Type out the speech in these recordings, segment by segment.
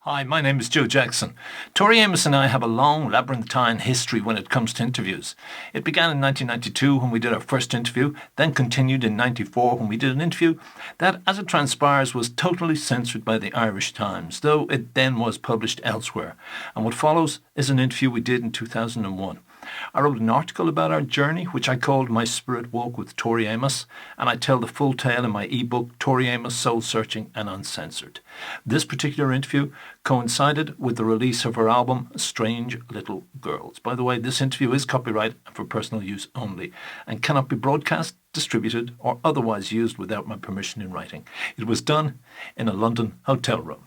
Hi, my name is Joe Jackson. Tori, Amos and I have a long, labyrinthine history when it comes to interviews. It began in 1992 when we did our first interview, then continued in 94 when we did an interview that, as it transpires, was totally censored by the Irish Times, though it then was published elsewhere. And what follows is an interview we did in 2001. I wrote an article about our journey, which I called My Spirit Walk with Tori Amos, and I tell the full tale in my ebook, Tori Amos, Soul Searching and Uncensored. This particular interview coincided with the release of her album, Strange Little Girls. By the way, this interview is copyright and for personal use only, and cannot be broadcast, distributed, or otherwise used without my permission in writing. It was done in a London hotel room.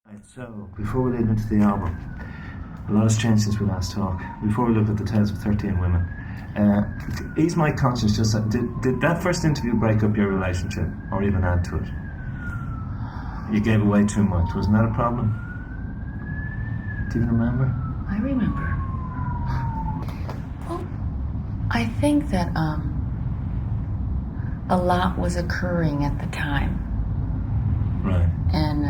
Right, so, before we lead into the album, a lot has changed since we last talked. Before we looked at the tales of 13 women, ease my conscience, just did that first interview break up your relationship or even add to it? You gave away too much. Wasn't that a problem? Do you remember? I remember. Well, I think that a lot was occurring at the time. Right. And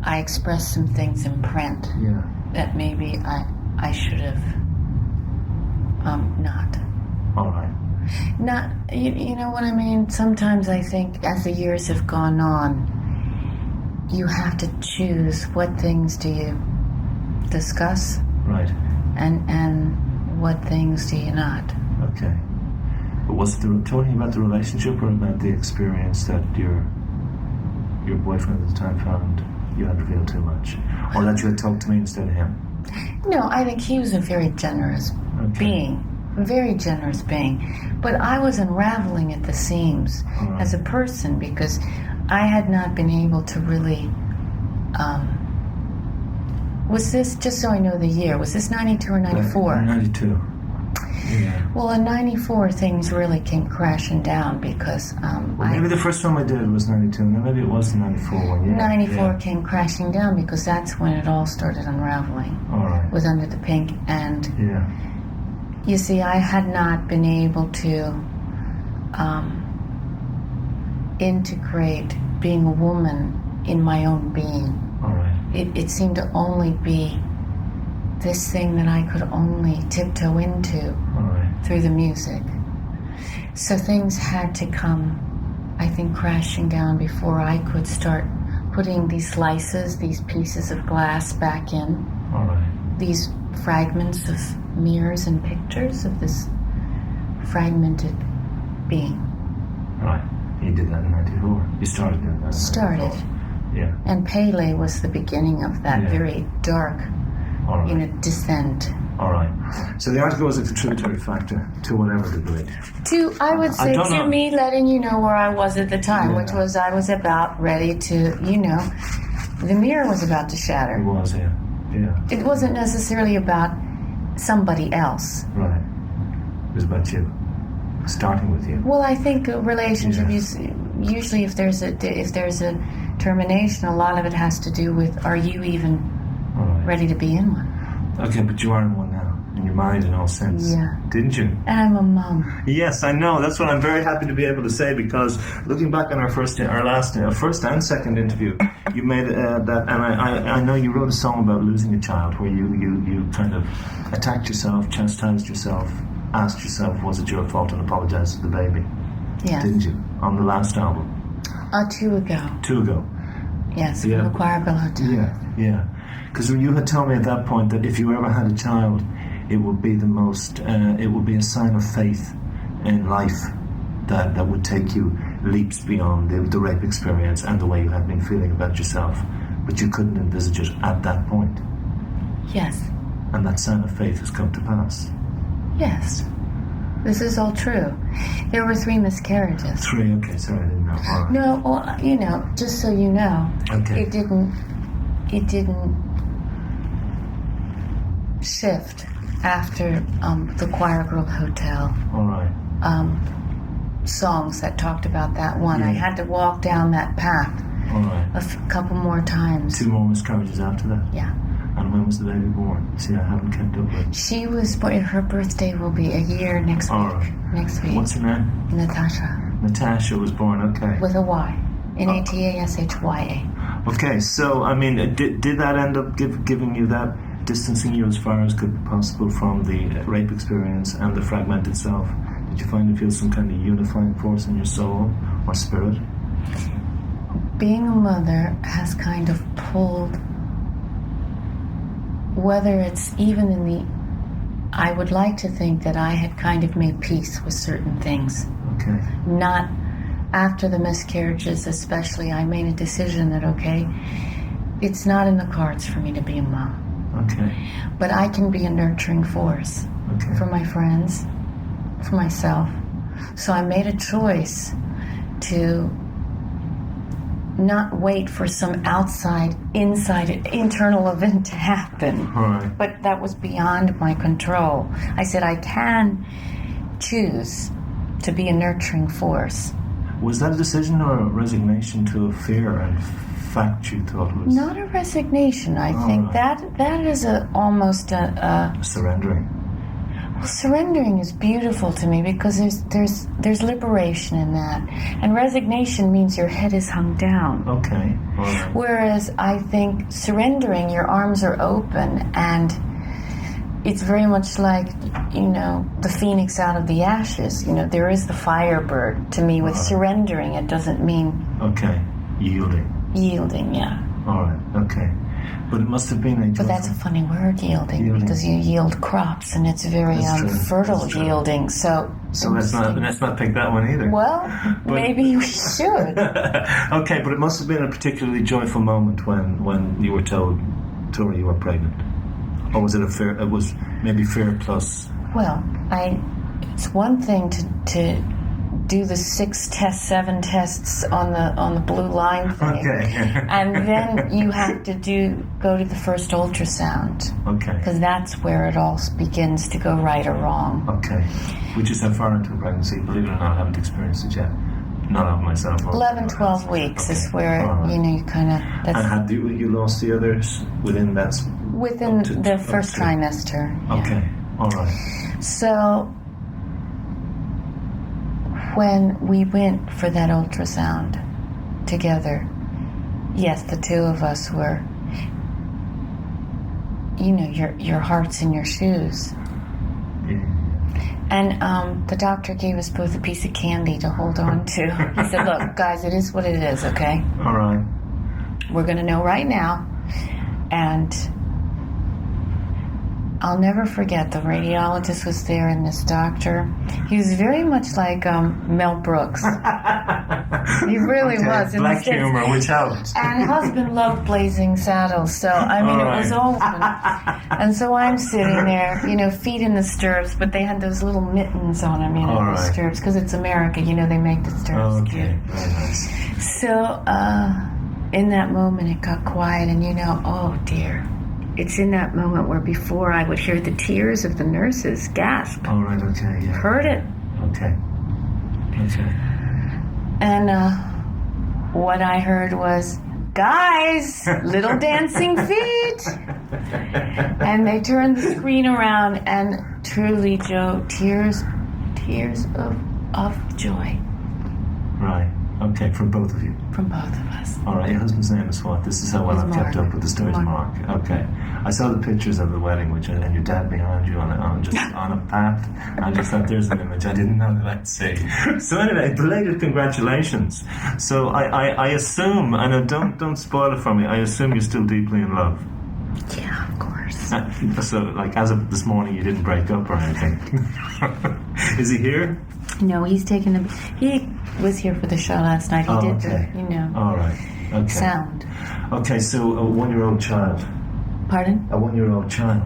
I expressed some things in print that maybe I should have not. All right. Not, you know what I mean? Sometimes I think as the years have gone on, you have to choose what things do you discuss. Right. And what things do you not. Okay. But was it talking about the relationship or about the experience that your boyfriend at the time found you had revealed too much? Or that you had talked to me instead of him? No, I think he was a very generous being. Very generous being. But I was unraveling at the seams as a person because I had not been able to really... was this, just so I know the year, was this 92 or 94? 92. Yeah. Well, in 94, things really came crashing down because... maybe the first one I did was 92, and then maybe it was the 94 one, yeah. 94 came crashing down because that's when it all started unraveling. All right. With Under the Pink, and... Yeah. You see, I had not been able to integrate being a woman in my own being. All right. It seemed to only be this thing that I could only tiptoe into through the music. So things had to come, I think, crashing down before I could start putting these slices, these pieces of glass back in. All right. These fragments of mirrors and pictures of this fragmented being. Right. You did that in 94. You started doing that in 94. Started. Yeah. And Pele was the beginning of that very dark, descent. All right. So the article was a contributory factor to whatever degree. I would say to me letting you know where I was at the time, which was I was about ready to, the mirror was about to shatter. It was, yeah. It wasn't necessarily about somebody else. Right. It was about you. Starting with you. Well, I think a relationship is usually if there's a termination, a lot of it has to do with are you even ready to be in one? Okay, but you are in one now, and you're married in all sense. Yeah. Didn't you? And I'm a mom. Yes, I know. That's what I'm very happy to be able to say because looking back on our first and second interview, you made that, and I know you wrote a song about losing a child where you kind of attacked yourself, chastised yourself, asked yourself, was it your fault, and apologized to the baby. Yes. Didn't you? On the last album. 2 ago. 2 ago. Yes, from the Choir Girl Hotel. Yeah. Because you had told me at that point that if you ever had a child, it would be it would be a sign of faith in life that would take you leaps beyond the rape experience and the way you had been feeling about yourself. But you couldn't envisage it at that point. Yes. And that sign of faith has come to pass. Yes. This is all true. There were 3 miscarriages. 3, okay, sorry, I didn't know. All right. No, well, just so you know, it didn't shift after the Choir Girl Hotel. All right. Songs that talked about that one. I had to walk down that path a couple more times. 2 more miscarriages after that? Yeah. And when was the baby born? See, I haven't kept up with it. She was born, her birthday will be a year next week. Right. Next week. What's her name? Natasha. Natasha was born, okay. With a Y. N-A-T-A-S-H-Y-A. Okay, so, I mean, did that end up giving you that, distancing you as far as could be possible from the rape experience and the fragment itself? Did you find it feel some kind of unifying force in your soul or spirit? Being a mother has kind of pulled, whether it's even in the, I would like to think that I had kind of made peace with certain things. Okay. Not after the miscarriages especially, I made a decision that, okay, it's not in the cards for me to be a mom. Okay. But I can be a nurturing force for my friends, for myself. So I made a choice to not wait for some internal event to happen. Right. But that was beyond my control. I said I can choose to be a nurturing force. Was that a decision or a resignation to a fear and fact you thought was... Not a resignation. I think that is almost a surrendering. Surrendering is beautiful to me because there's liberation in that, and resignation means your head is hung down. Okay. All right. Whereas I think surrendering, your arms are open, and it's very much like, the phoenix out of the ashes. There is the firebird to me. With surrendering, it doesn't mean yielding. Yeah. All right. Okay. But it must have been a joyful... But that's a funny word, yielding, because you yield crops, and it's very fertile yielding. So let's not pick that one either. Well, maybe we should. Okay, but it must have been a particularly joyful moment when you were told, Tori, you were pregnant. Or was it a fear? It was maybe fear plus... Well, it's one thing to do the 7 tests on the blue line thing. Okay. And then you have to go to the first ultrasound. Okay. Because that's where it all begins to go right or wrong. Okay. Which is how far into a pregnancy? Believe it or not, I haven't experienced it yet. Not of myself. 11, 12 weeks is where, you kind of... And had you lost the others within that? Within the first trimester. Yeah. Okay. All right. So... when we went for that ultrasound together, yes, the two of us were, your heart's in your shoes. Yeah. And the doctor gave us both a piece of candy to hold on to. He said, look, guys, it is what it is, okay? All right. We're going to know right now. And I'll never forget, the radiologist was there and this doctor. He was very much like Mel Brooks. He really was. Black humor, which helps. And husband loved Blazing Saddles, so, it was open. And so I'm sitting there, feet in the stirrups, but they had those little mittens on them, the stirrups, because it's America, they make the stirrups cute. Very nice. So, in that moment, it got quiet, and oh dear. It's in that moment where before I would hear the tears of the nurses gasp. Oh, right, okay, yeah. Heard it. Okay. And what I heard was, guys, little dancing feet. And they turned the screen around, and truly, Joe, tears of joy. Right. Okay, from both of you. From both of us. All right, your husband's name is what? This is how well I've kept up with the stories. Mark. Okay. I saw the pictures of the wedding, and your dad behind you on a path. I just thought there's an image I didn't know that I'd see. So anyway, belated congratulations. So I assume, and don't spoil it for me, I assume you're still deeply in love. Yeah, of course. So, as of this morning, you didn't break up or anything. Is he here? No, he was here for the show last night. He did the, All right. Okay. Sound. Okay, so a 1-year-old child. Pardon? A 1-year-old child.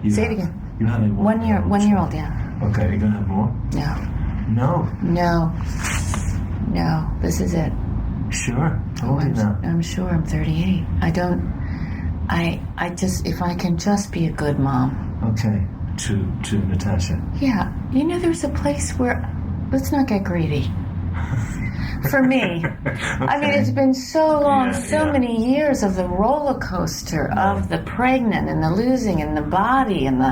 Say it again. You had a 1-year-old, yeah. Okay, are you going to have more? No. No, this is it. Sure. How old are you now? I'm sure I'm 38. I just, if I can just be a good mom. Okay, to Natasha. Yeah, there's a place where, let's not get greedy. For me. Okay. It's been so long, many years of the roller coaster of the pregnant and the losing and the body and the,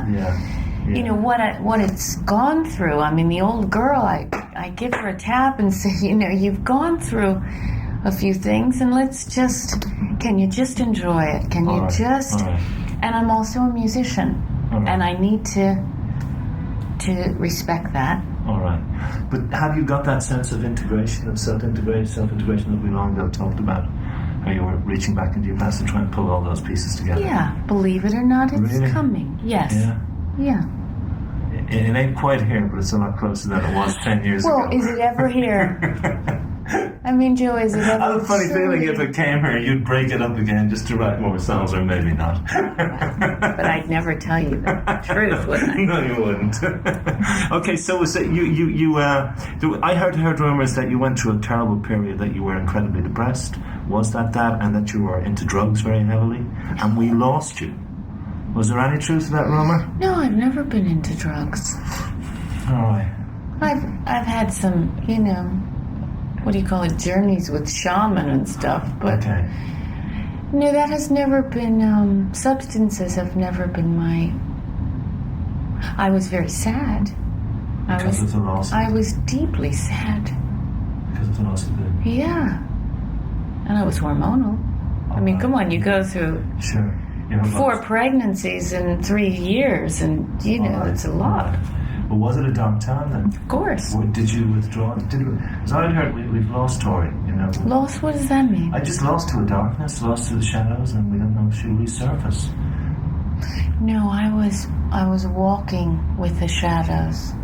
what it's gone through. The old girl, I give her a tap and say, you've gone through a few things, and can you just enjoy it? Can you just... And I'm also a musician, and I need to respect that. All right. But have you got that sense of integration, of self-integration that we long ago talked about? How you were reaching back into your past and trying to pull all those pieces together? Yeah, believe it or not, it's really? coming. Yes. Yeah. It ain't quite here, but it's a lot closer than it was 10 years ago. Well, is it ever here? I mean, Joe, is it ever... I have a funny feeling if it came here, you'd break it up again just to write more songs, or maybe not. But I'd never tell you the truth, wouldn't I? No, you wouldn't. Okay, so I heard rumors that you went through a terrible period, that you were incredibly depressed. Was that, and that you were into drugs very heavily, and we lost you? Was there any truth to that rumor? No, I've never been into drugs. All right. I've had some, what do you call it, journeys with shaman and stuff, but no, that has never been, substances have never been I was very sad. Because of the loss? I was deeply sad. Because of the loss of the... Yeah. And I was hormonal. I mean, come on, you go through... Sure. 4 pregnancies in 3 years, and, it's a lot. Well, was it a dark time then? Of course. Did you withdraw? As I heard, we've lost Tori, Lost? What does that mean? I just lost to the darkness, lost to the shadows, and we don't know if she'll resurface. No, I was walking with the shadows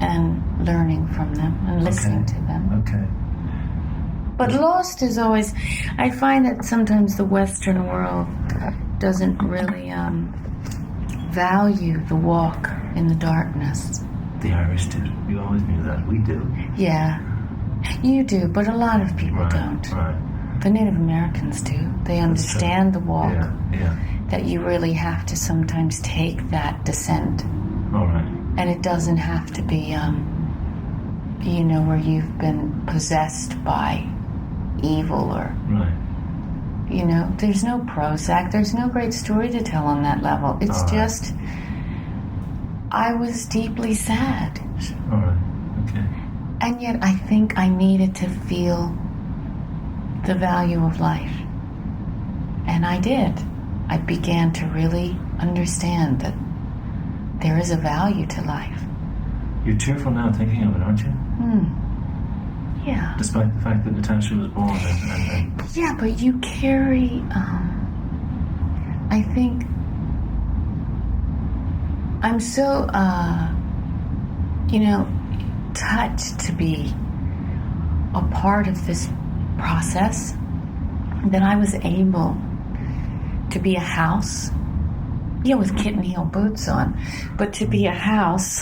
and learning from them and listening to them. Okay. But lost is always... I find that sometimes the Western world doesn't really value the walk in the darkness. The Irish did. You always knew that. We do. Yeah. You do, but a lot of people don't. Right. The Native Americans do. They understand the walk. Yeah. That you really have to sometimes take that descent. All right. And it doesn't have to be, where you've been possessed by evil or... Right. There's no Prozac, there's no great story to tell on that level. It's just, I was deeply sad. All right, okay. And yet I think I needed to feel the value of life. And I did. I began to really understand that there is a value to life. You're tearful now thinking of it, aren't you? Yeah. Despite the fact that Natasha was born and... Yeah, but you carry, I think, I'm so, touched to be a part of this process that I was able to be a house, with kitten heel boots on, but to be a house,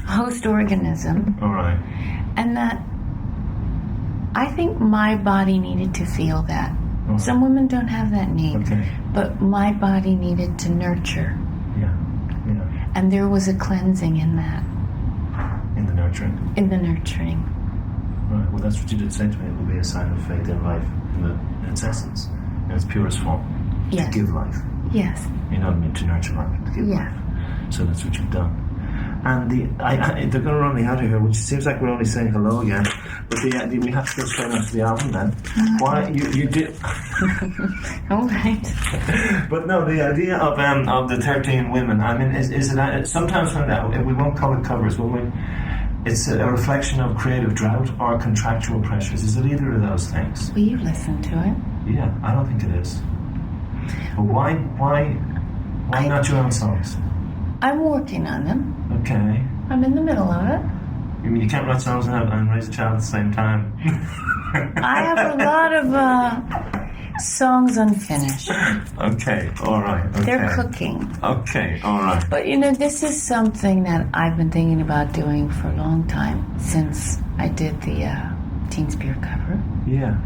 host organism. All right. And that I think my body needed to feel that. Okay. Some women don't have that need, but my body needed to nurture. Yeah. And there was a cleansing in that. In the nurturing? In the nurturing. Right, well that's what you did say to me. It will be a sign of faith in life, in its essence, in its purest form. Yes. To give life. Yes. You know what I mean? To nurture life, to give life. So that's what you've done. And they're going to run me out of here, which seems like we're only saying hello again. But we have to go straight on to the album then. Why you did? All right. But no, the idea of the 13 women. I mean, is it sometimes when we won't call it covers, will we? It's a reflection of creative drought or contractual pressures. Is it either of those things? Will you listen to it? Yeah, I don't think it is. But why not your own songs? I'm working on them. Okay. I'm in the middle of it. You mean you can't write songs and raise a child at the same time? I have a lot of songs unfinished. Okay, all right. Okay. They're cooking. Okay, all right. But this is something that I've been thinking about doing for a long time, since I did the Teen Spirit cover. Yeah.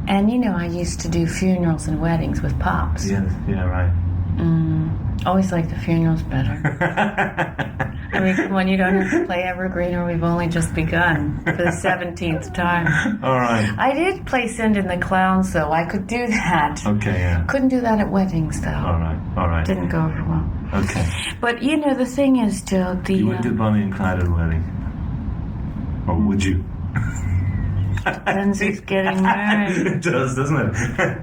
And I used to do funerals and weddings with Pops. Yeah, right. Always like the funerals better. I mean, come on, you don't have to play Evergreen or We've Only Just Begun for the 17th time. All right. I did play Send in the Clowns, though. I could do that. Okay, yeah. Couldn't do that at weddings, though. All right. Didn't go over well. Okay. But, the thing is, Joe, You would do Bonnie and Clyde at a wedding? Or would you? Depends who's getting married. It does, doesn't it?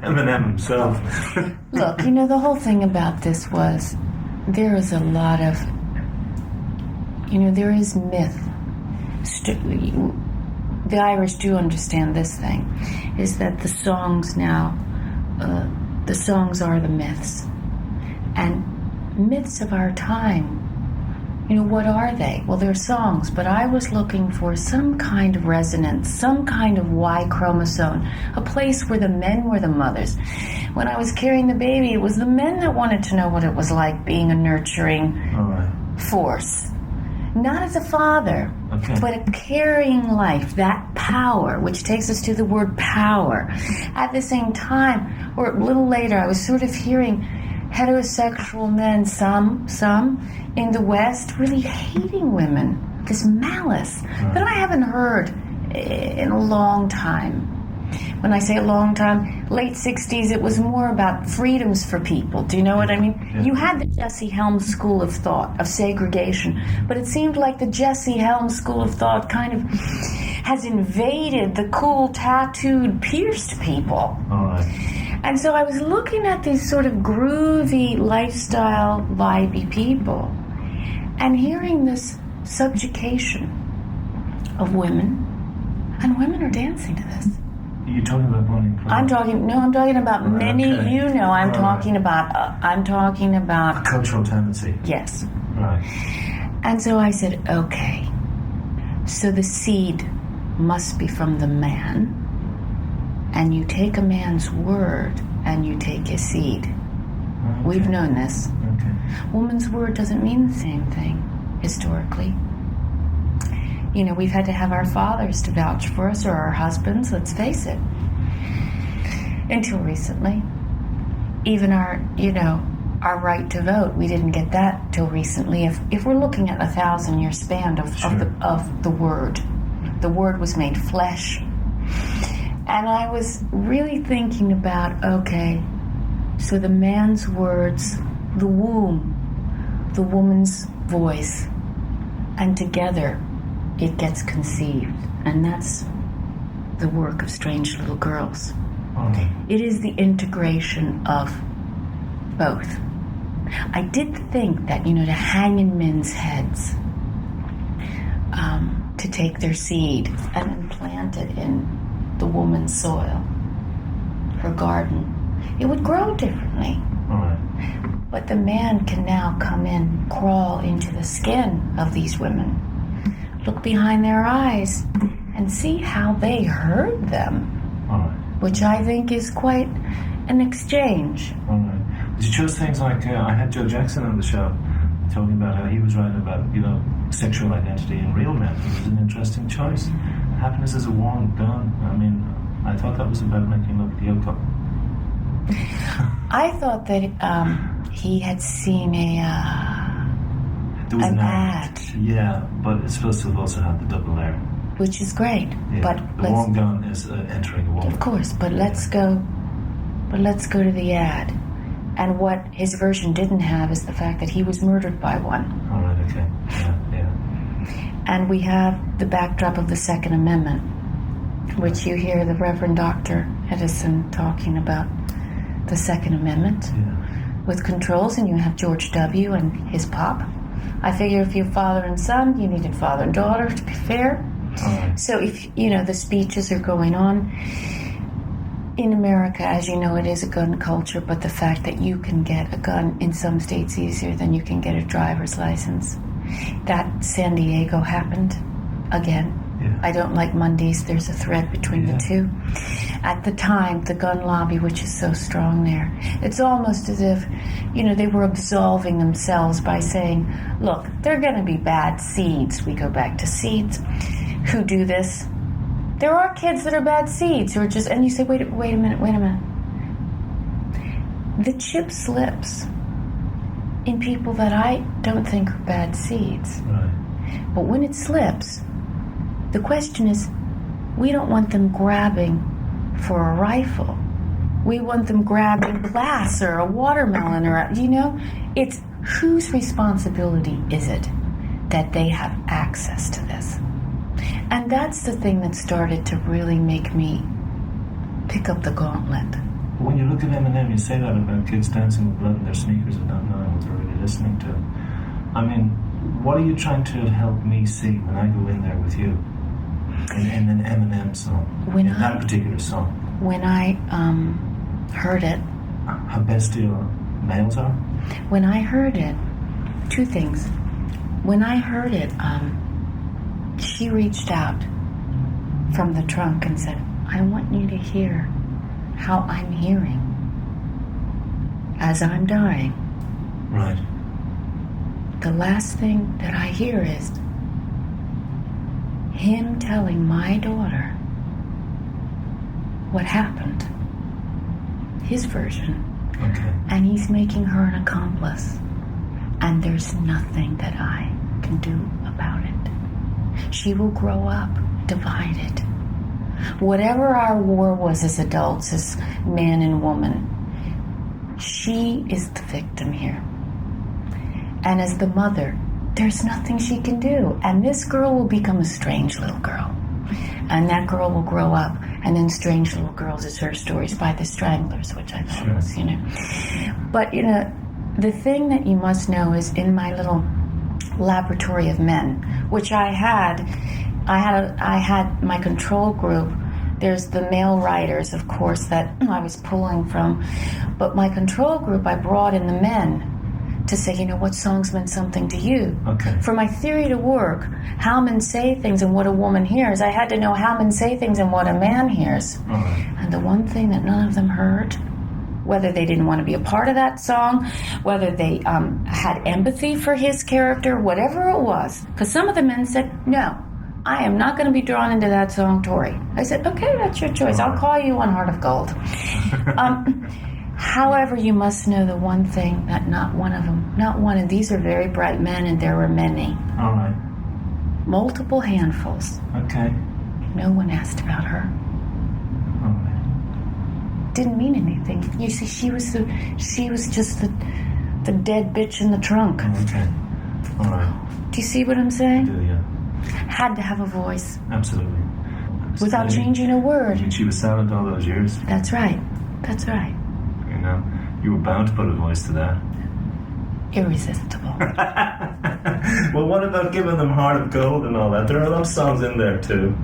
Eminem himself. Look, the whole thing about this was there is a lot of, there is myth. The Irish do understand this thing, is that the songs now, the songs are the myths. And myths of our time, what are they? Well, they're songs, but I was looking for some kind of resonance, some kind of Y chromosome, a place where the men were the mothers. When I was carrying the baby, it was the men that wanted to know what it was like being a nurturing force. Not as a father, but a carrying life, that power, which takes us to the word power. At the same time, or a little later, I was sort of hearing heterosexual men, some in the West, really hating women, this malice that I haven't heard in a long time. When I say a long time, late 60s, it was more about freedoms for people. Do you know what I mean? Yeah. You had the Jesse Helms school of thought, of segregation, but it seemed like the Jesse Helms school of thought kind of has invaded the cool, tattooed, pierced people. All right. And so I was looking at these sort of groovy, lifestyle, vibey people and hearing this subjugation of women, and women are dancing to this. You're talking about Bonnie Clark? I'm talking about many. Okay. I'm talking about a cultural tendency. Yes. Right. And so I said, okay, so the seed must be from the man, and you take a man's word and you take his seed. Okay. We've known this. Okay. Woman's word doesn't mean the same thing historically. We've had to have our fathers to vouch for us, or our husbands, let's face it. Until recently. Even our right to vote, we didn't get that till recently. If we're looking at 1,000-year span of the word. The word was made flesh. And I was really thinking about, okay, so the man's words, the womb, the woman's voice, and together it gets conceived, and that's the work of Strange Little Girls. Okay. It is the integration of both. I did think that, to hang in men's heads, to take their seed and then plant it in the woman's soil, her garden, it would grow differently. All right. But the man can now come in, crawl into the skin of these women, look behind their eyes, and see how they heard them. All right. Which I think is quite an exchange. All right. Did you choose things like, I had Joe Jackson on the show talking about how he was writing about, sexual identity in real men. It was an interesting choice. Happiness is a one done. I mean, I thought that was about making love at the Yoko. I thought that he had seen there was an ad. Yeah, but it's supposed to have also had the double layer. Which is great. Yeah, but the warm gun is entering a woman. Of course, but let's go to the ad. And what his version didn't have is the fact that he was murdered by one. All right, okay. Yeah. And we have the backdrop of the Second Amendment, which you hear the Reverend Dr. Edison talking about the Second Amendment with controls, and you have George W. and his pop. I figure if you're father and son, you needed father and daughter, to be fair. Right. So if, the speeches are going on, in America, as you know, it is a gun culture, but the fact that you can get a gun in some states easier than you can get a driver's license. That San Diego happened again. Yeah. I don't like Mondays. There's a thread between the two. At the time, the gun lobby, which is so strong there, it's almost as if, they were absolving themselves by saying, look, they're going to be bad seeds. We go back to seeds. Who do this? There are kids that are bad seeds who are just, and you say, wait a minute. The chip slips in people that I don't think are bad seeds. Right. But when it slips, the question is, we don't want them grabbing for a rifle. We want them grabbing glass or a watermelon or, it's whose responsibility is it that they have access to this? And that's the thing that started to really make me pick up the gauntlet. When you look at Eminem, you say that about kids dancing with blood in their sneakers and not knowing what they're really listening to. I mean, what are you trying to help me see when I go in there with you in an Eminem song, that particular song? When I heard it. How bestial males are? When I heard it, two things. When I heard it, she reached out from the trunk and said, I want you to hear how I'm hearing as I'm dying. Right. The last thing that I hear is him telling my daughter what happened, his version. Okay. And he's making her an accomplice. And there's nothing that I can do about it. She will grow up divided. Whatever our war was as adults, as man and woman, she is the victim here. And as the mother, there's nothing she can do. And this girl will become a strange little girl. And that girl will grow up, and then Strange Little Girls is her stories by the Stranglers, which I thought was, But, the thing that you must know is in my little laboratory of men, which I had my control group. There's the male writers, of course, that I was pulling from. But my control group, I brought in the men to say, what songs meant something to you. Okay. For my theory to work, how men say things and what a woman hears, I had to know how men say things and what a man hears. Right. And the one thing that none of them heard, whether they didn't want to be a part of that song, whether they had empathy for his character, whatever it was, because some of the men said, no, I am not going to be drawn into that song, Tori. I said, okay, that's your choice. I'll call you on Heart of Gold. However, you must know the one thing that not one of these are very bright men, and there were many. All right. Multiple handfuls. Okay. No one asked about her. All right. Didn't mean anything. You see, she was just the dead bitch in the trunk. Okay. All right. Do you see what I'm saying? I do, yeah. Had to have a voice. Absolutely. Without changing a word. I mean, she was silent all those years. That's right. That's right. You were bound to put a voice to that. Irresistible. Well, what about giving them Heart of Gold and all that? There are love songs in there too.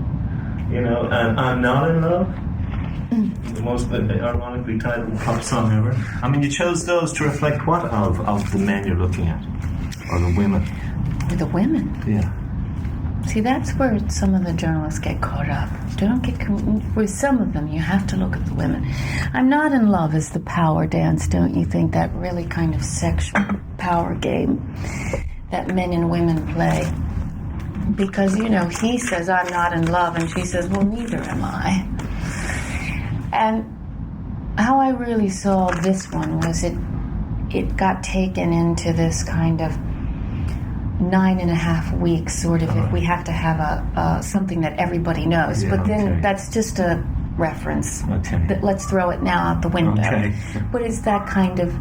And I'm Not in Love. The most ironically titled pop song ever. I mean, you chose those to reflect what of the men you're looking at? Or the women? The women? Yeah. See, that's where some of the journalists get caught up. With some of them, you have to look at the women. I'm Not in Love is the power dance, don't you think? That really kind of sexual power game that men and women play. Because, he says, I'm not in love, and she says, well, neither am I. And how I really saw this one was it got taken into this kind of 9.5 weeks, sort of, if we have to have a something that everybody knows. Yeah, but then okay. That's just a reference. Okay. Let's throw it now out the window. Okay. But it's that kind of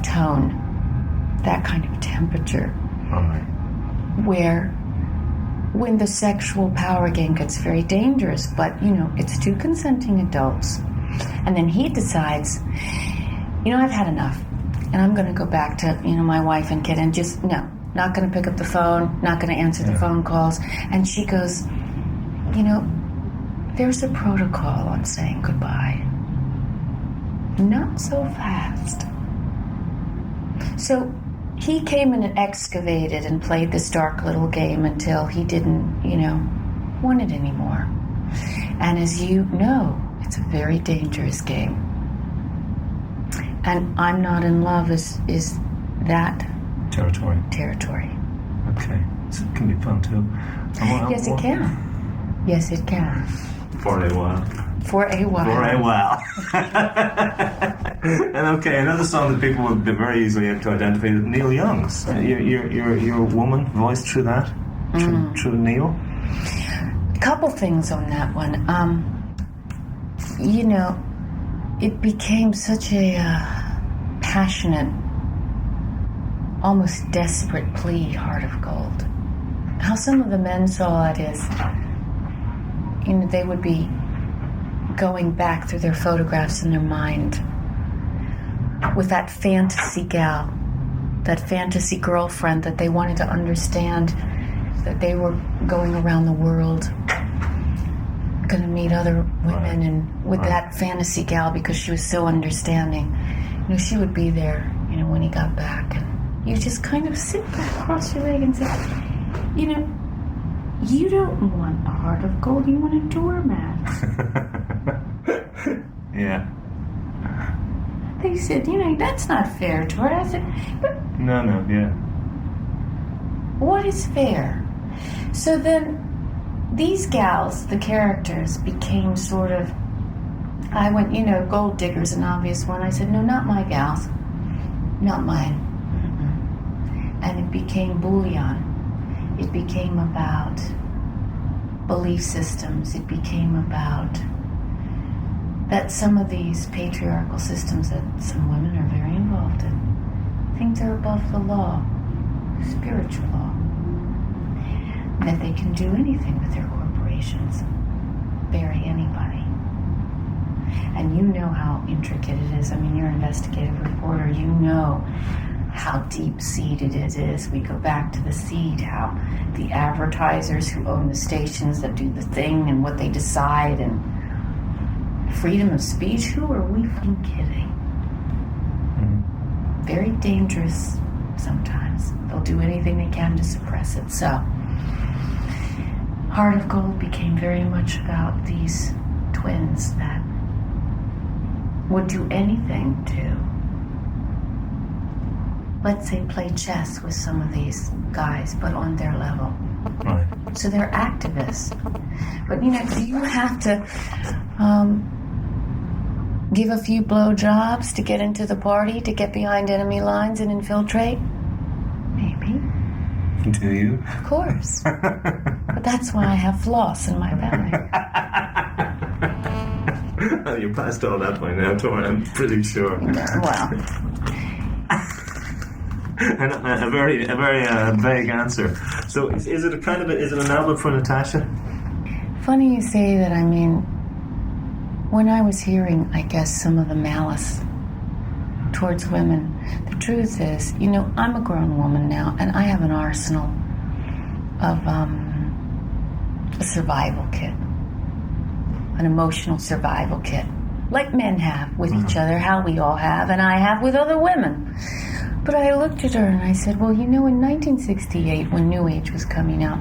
tone, that kind of temperature, All right. where when the sexual power game gets very dangerous, but, it's two consenting adults. And then he decides, I've had enough. And I'm going to go back to, my wife and kid and just, no, not going to pick up the phone, not going to answer the phone calls. And she goes, there's a protocol on saying goodbye. Not so fast. So he came in and excavated and played this dark little game until he didn't, want it anymore. And as you know, it's a very dangerous game. And I'm Not in Love is that Territory. territory. So it can be fun too. Yes, it can. Yes, it can. For a while. For a while. And another song that people would be very easily able to identify is Neil Young's. Your woman voiced through that? Through Neil? A couple things on that one. It became such a passionate, almost desperate plea, Heart of Gold. how some of the men saw it is, they would be going back through their photographs in their mind with that fantasy gal, that fantasy girlfriend that they wanted to understand, that they were going around the world, going to meet other women, and with that fantasy gal, because she was so understanding, she would be there, when he got back, and you just kind of sit back, cross your leg, and say, you don't want a heart of gold, you want a doormat. Yeah. They said, that's not fair, Tori. I said, but No, yeah. what is fair? So then these gals, the characters, became sort of, I went, gold digger's an obvious one. I said, no, not my gals. Not mine. And it became bullion. It became about belief systems. It became about that some of these patriarchal systems that some women are very involved in think they're above the law, spiritual law, that they can do anything with their corporations, bury anybody. And you know how intricate it is. I mean, you're an investigative reporter. You know how deep-seated it is. We go back to the seed, how the advertisers who own the stations that do the thing and what they decide, and freedom of speech. Who are we fucking kidding? Mm-hmm. Very dangerous sometimes. They'll do anything they can to suppress it. So, Heart of Gold became very much about these twins that would do anything to, let's say, play chess with some of these guys, but on their level. Right. So they're activists. But, do you have to give a few blowjobs to get into the party, to get behind enemy lines and infiltrate? Maybe. Do you? Of course. But that's why I have floss in my belly. You're past all that by now, Tori, I'm pretty sure. Well. And a very vague answer. So is it an album for Natasha? Funny you say that. I mean, when I was hearing, I guess, some of the malice towards women, the truth is, I'm a grown woman now, and I have an arsenal of a survival kit, an emotional survival kit, like men have with each other, how we all have, and I have with other women. But I looked at her and I said, well, in 1968, when New Age was coming out,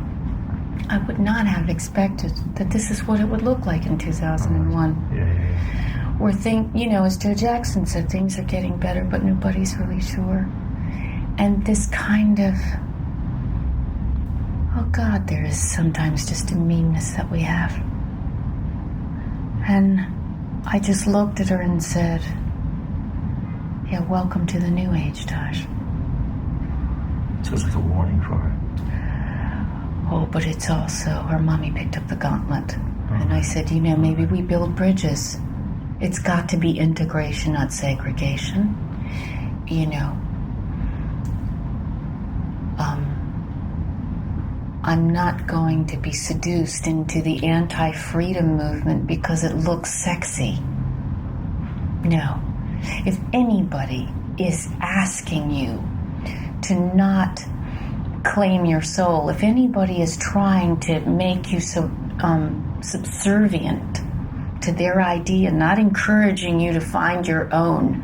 I would not have expected that this is what it would look like in 2001. Yeah. Where as Joe Jackson said, things are getting better, but nobody's really sure. And this kind of, oh God, there is sometimes just a meanness that we have. And I just looked at her and said, yeah, welcome to the New Age, Tosh. So it's like a warning for her. Oh, but it's also, her mommy picked up the gauntlet. And I said, maybe we build bridges. It's got to be integration, not segregation. I'm not going to be seduced into the anti-freedom movement because it looks sexy. No. If anybody is asking you to not claim your soul, if anybody is trying to make you subservient to their idea, not encouraging you to find your own,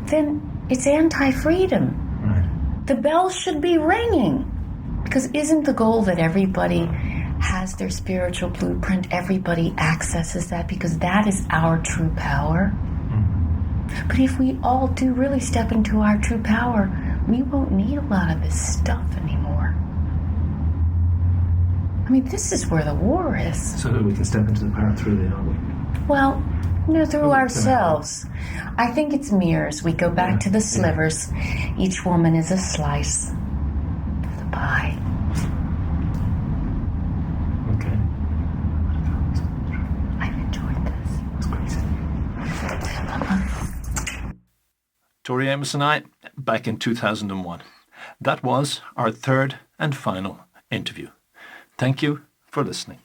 then it's anti-freedom. Right. The bell should be ringing. Because isn't the goal that everybody has their spiritual blueprint, everybody accesses that, because that is our true power? Mm-hmm. But if we all do really step into our true power, we won't need a lot of this stuff anymore. I mean, this is where the war is. So that we can step into the power through the album. Well, through ourselves. I think it's mirrors. We go back to the slivers. Each woman is a slice of the pie. Okay. I've enjoyed this. That's crazy. Tori Amos and I, back in 2001. That was our third and final interview. Thank you for listening.